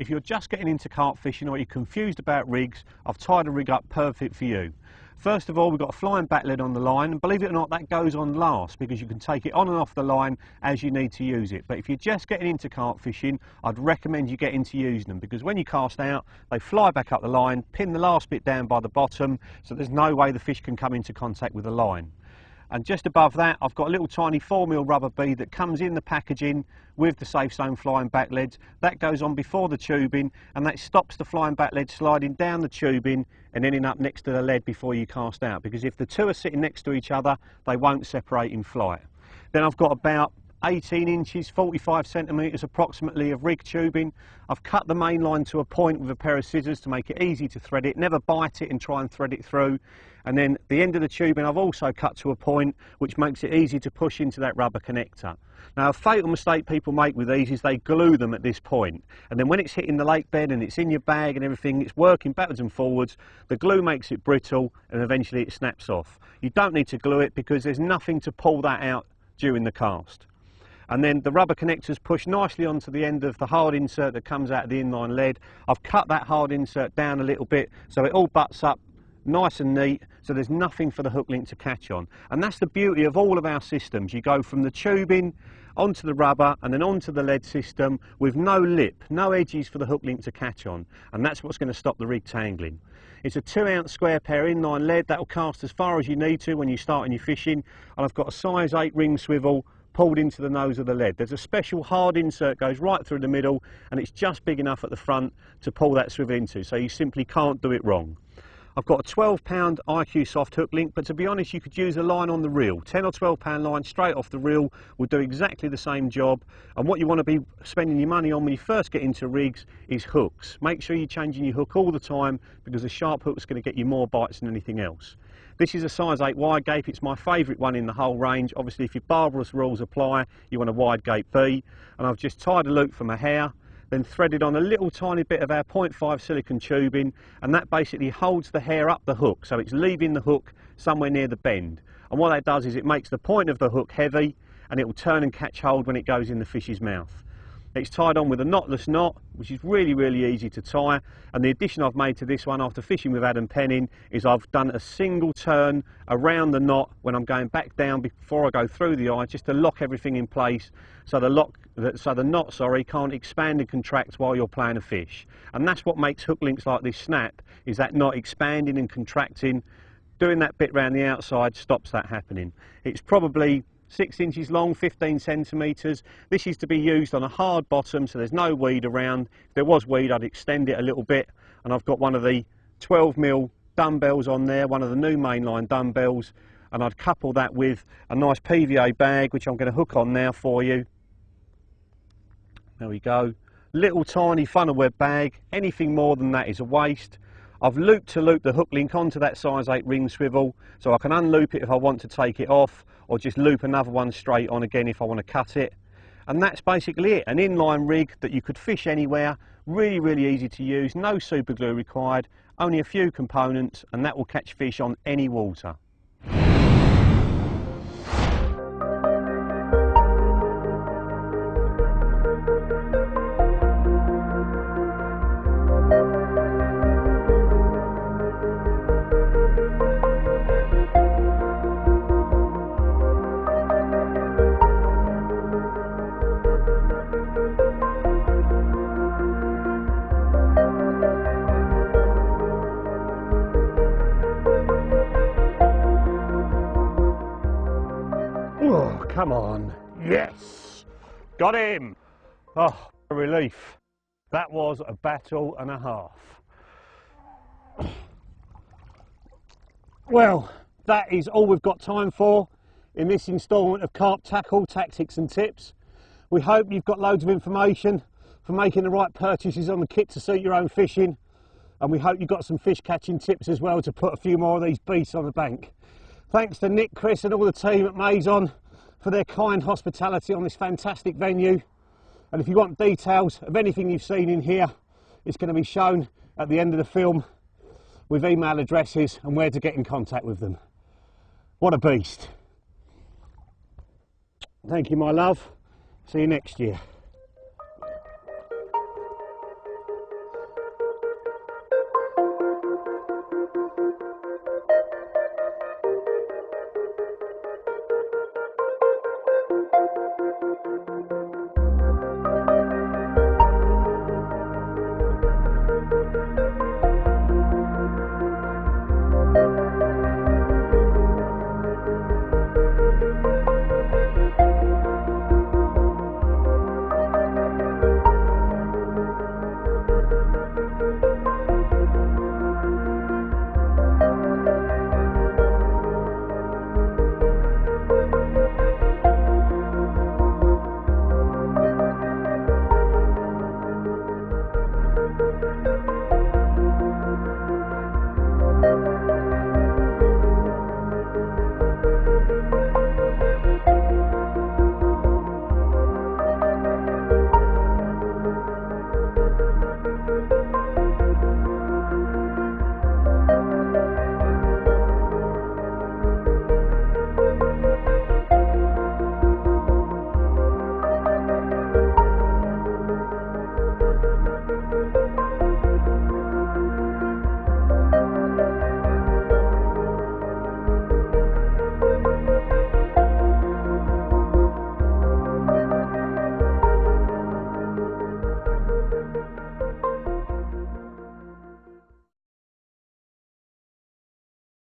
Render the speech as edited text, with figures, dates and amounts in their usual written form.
If you're just getting into carp fishing or you're confused about rigs, I've tied a rig up perfect for you. First of all, we've got a flying back lead on the line, and believe it or not, that goes on last because you can take it on and off the line as you need to use it. But if you're just getting into carp fishing, I'd recommend you get into using them, because when you cast out, they fly back up the line, pin the last bit down by the bottom, so there's no way the fish can come into contact with the line. And just above that, I've got a little tiny 4mm rubber bead that comes in the packaging with the Safe Zone flying back leads. That goes on before the tubing, and that stops the flying back lead sliding down the tubing and ending up next to the lead before you cast out, because if the two are sitting next to each other, they won't separate in flight. Then I've got about 18 inches, 45 centimetres approximately of rig tubing. I've cut the main line to a point with a pair of scissors to make it easy to thread it, never bite it and try and thread it through. And then the end of the tubing I've also cut to a point which makes it easy to push into that rubber connector. Now, a fatal mistake people make with these is they glue them at this point, and then when it's hitting the lake bed and it's in your bag and everything, it's working backwards and forwards, the glue makes it brittle and eventually it snaps off. You don't need to glue it because there's nothing to pull that out during the cast. And then the rubber connectors push nicely onto the end of the hard insert that comes out of the inline lead. I've cut that hard insert down a little bit so it all butts up nice and neat, so there's nothing for the hook link to catch on. And that's the beauty of all of our systems. You go from the tubing onto the rubber and then onto the lead system with no lip, no edges for the hook link to catch on, and that's what's going to stop the rig tangling. It's a 2-ounce square pair inline lead that will cast as far as you need to when you start in your fishing, and I've got a size 8 ring swivel pulled into the nose of the lead. There's a special hard insert goes right through the middle, and it's just big enough at the front to pull that swivel into, so you simply can't do it wrong. I've got a 12-pound IQ soft hook link, but to be honest, you could use a line on the reel. 10 or 12-pound line straight off the reel will do exactly the same job. And what you want to be spending your money on when you first get into rigs is hooks. Make sure you're changing your hook all the time, because a sharp hook's going to get you more bites than anything else. This is a size 8 wide gape. It's my favourite one in the whole range. Obviously, if your barbarous rules apply, you want a wide gape B. And I've just tied a loop for my hair, then threaded on a little tiny bit of our 0.5 silicone tubing, and that basically holds the hair up the hook, so it's leaving the hook somewhere near the bend. And what that does is it makes the point of the hook heavy, and it will turn and catch hold when it goes in the fish's mouth. It's tied on with a knotless knot, which is really, really easy to tie. And the addition I've made to this one after fishing with Adam Penning is I've done a single turn around the knot when I'm going back down before I go through the eye, just to lock everything in place so the knot can't expand and contract while you're playing a fish. And that's what makes hook links like this snap, is that knot expanding and contracting. Doing that bit round the outside stops that happening. It's probably 6 inches long, 15 centimetres. This is to be used on a hard bottom, so there's no weed around. If there was weed, I'd extend it a little bit. And I've got one of the 12mm dumbbells on there, one of the new mainline dumbbells, and I'd couple that with a nice PVA bag, which I'm going to hook on now for you. There we go. Little tiny funnel web bag. Anything more than that is a waste. I've looped to loop the hook link onto that size 8 ring swivel, so I can unloop it if I want to take it off, or just loop another one straight on again if I want to cut it. And that's basically it. An inline rig that you could fish anywhere. Really, really easy to use. No super glue required. Only a few components, and that will catch fish on any water. Oh, come on. Yes! Got him! Oh, a relief. That was a battle and a half. Well, that is all we've got time for in this instalment of Carp Tackle Tactics and Tips. We hope you've got loads of information for making the right purchases on the kit to suit your own fishing, and we hope you've got some fish catching tips as well to put a few more of these beasts on the bank. Thanks to Nick, Chris and all the team at Maison for their kind hospitality on this fantastic venue. And if you want details of anything you've seen in here, it's going to be shown at the end of the film with email addresses and where to get in contact with them. What a beast. Thank you, my love. See you next year.